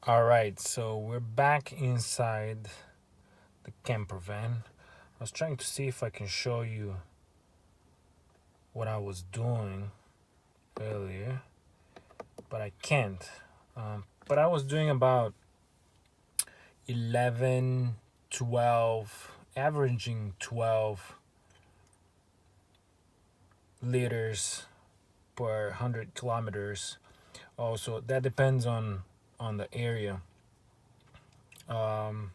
All right, so we're back inside the camper van. I was trying to see if I can show you what I was doing earlier, but I can't. But I was doing about 11, 12, averaging 12 liters per 100 kilometers. Also, that depends on the area. Um,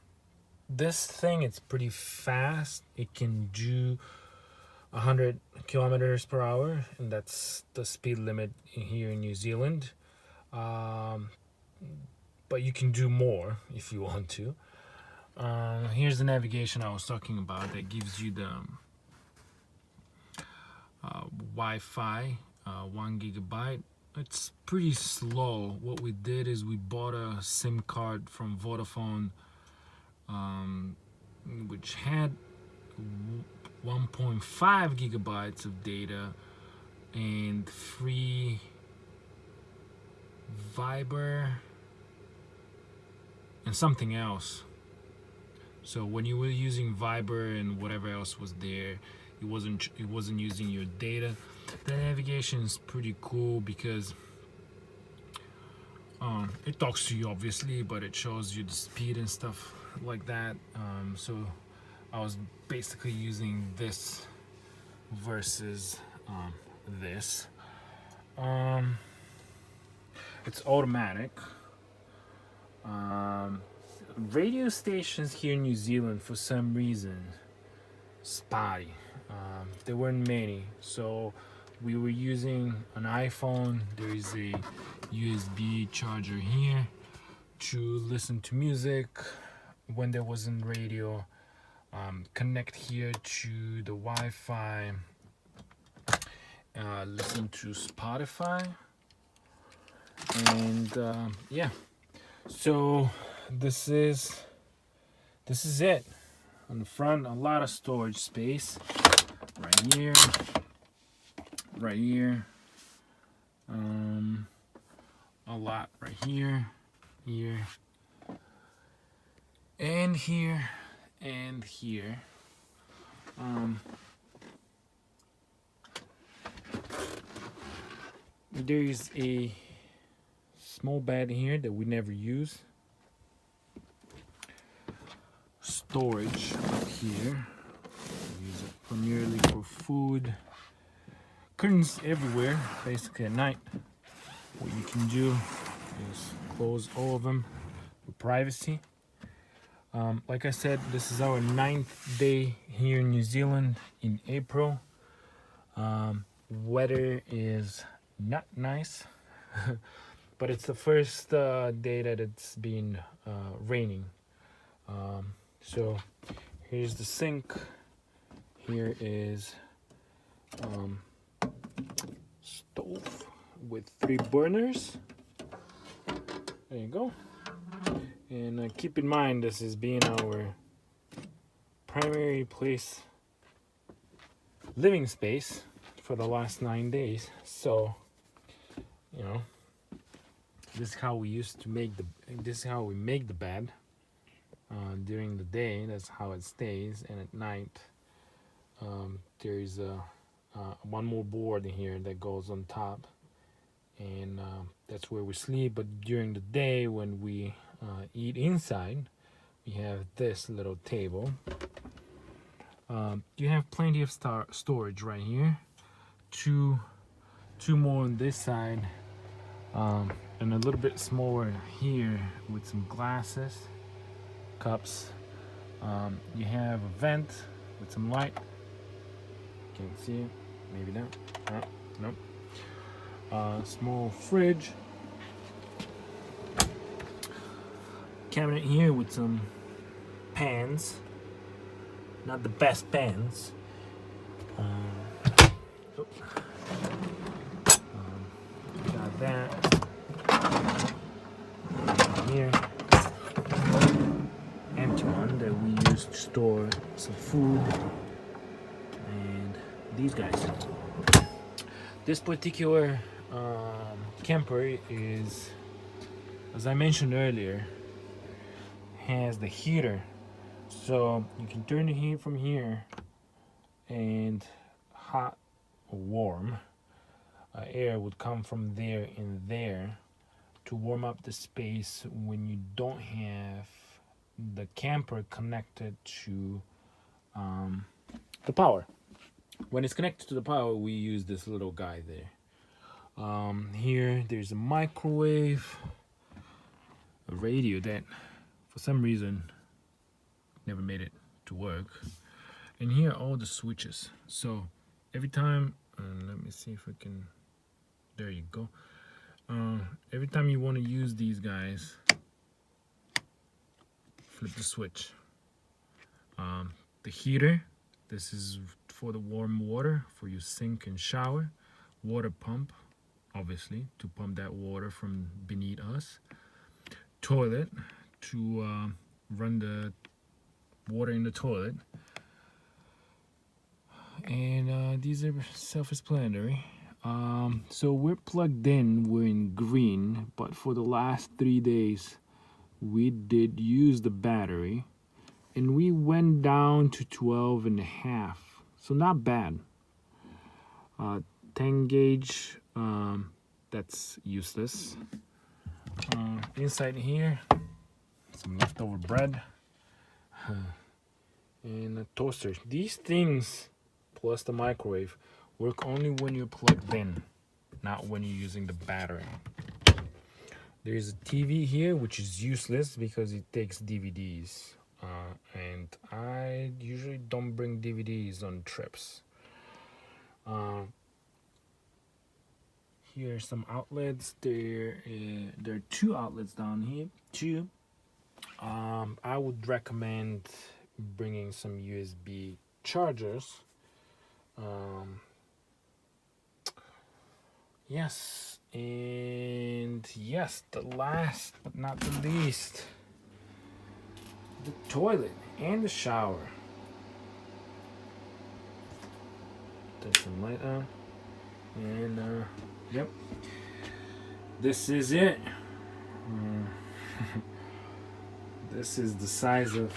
this thing, it's pretty fast. It can do 100 kilometers per hour, and that's the speed limit here in New Zealand. Um, but you can do more if you want to. Here's the navigation I was talking about that gives you the Wi-Fi, 1 gigabyte. It's pretty slow. What we did is we bought a SIM card from Vodafone, which had 1.5 gigabytes of data and free Viber and something else. So when you were using Viber and whatever else was there, it wasn't using your data. The navigation is pretty cool because it talks to you obviously, but it shows you the speed and stuff like that. So I was basically using this versus this. It's automatic. Radio stations here in New Zealand, for some reason, spotty. There weren't many, so we were using an iPhone. There is a USB charger here to listen to music when there wasn't radio. Connect here to the Wi-Fi. Listen to Spotify, and yeah. So this is it. On the front, a lot of storage space. Right here, right here. A lot right here, here, and here, and here. There is a small bed here that we never use. Storage up here. We use it primarily for food. Curtains everywhere, basically at night. What you can do is close all of them for privacy. Like I said, this is our 9th day here in New Zealand in April. Weather is not nice, but it's the first day that it's been raining. So here's the sink. Here is stove with 3 burners. There you go. And keep in mind, this is being our primary place, living space for the last 9 days. So, you know, this is how we used to make this is how we make the bed. During the day, that's how it stays, and at night, there is one more board in here that goes on top, and that's where we sleep. But during the day, when we eat inside, we have this little table. You have plenty of storage right here. Two more on this side, and a little bit smaller here with some glasses, cups. You have a vent with some light. Can't see it. Maybe not. Oh, nope. Small fridge. Cabinet here with some pans. Not the best pans. Got that. Here. Empty one that we use to store some food. And these guys. This particular camper is as I mentioned earlier, has the heater, so you can turn the heat from here, and hot or warm air would come from there and there to warm up the space when you don't have the camper connected to the power. When it's connected to the power, we use this little guy there. Here there's a microwave, a radio that for some reason never made it to work, and here are all the switches. So every time, let me see if I can, there you go. Every time you want to use these guys, flip the switch. The heater, this is for the warm water for your sink and shower. Water pump, obviously, to pump that water from beneath us. Toilet, to run the water in the toilet. And these are self-explanatory. So we're plugged in, we're in green, but for the last 3 days we did use the battery, and we went down to 12.5, so not bad. 10 gauge, that's useless. Inside here, some leftover bread and a toaster. These things plus the microwave work only when you're plugged in, not when you're using the battery. There's a TV here, which is useless because it takes DVDs, and I usually don't bring DVDs on trips. Here are some outlets. There are 2 outlets down here. 2. I would recommend bringing some USB chargers. Yes, and yes, the last but not the least, the toilet and the shower. Turn some light on, and yep, this is it. This is the size of,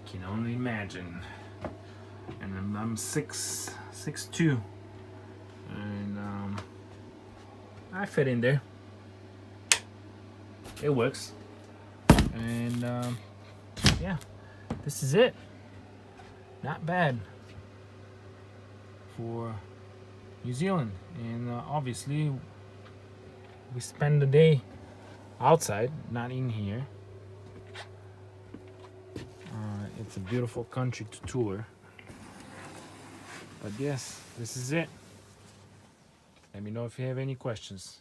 can only imagine. And I'm 6'2", and I fit in there. It works, and yeah, this is it. Not bad for New Zealand, and obviously we spend the day outside, not in here. It's a beautiful country to tour. But yes, this is it. Let me know if you have any questions.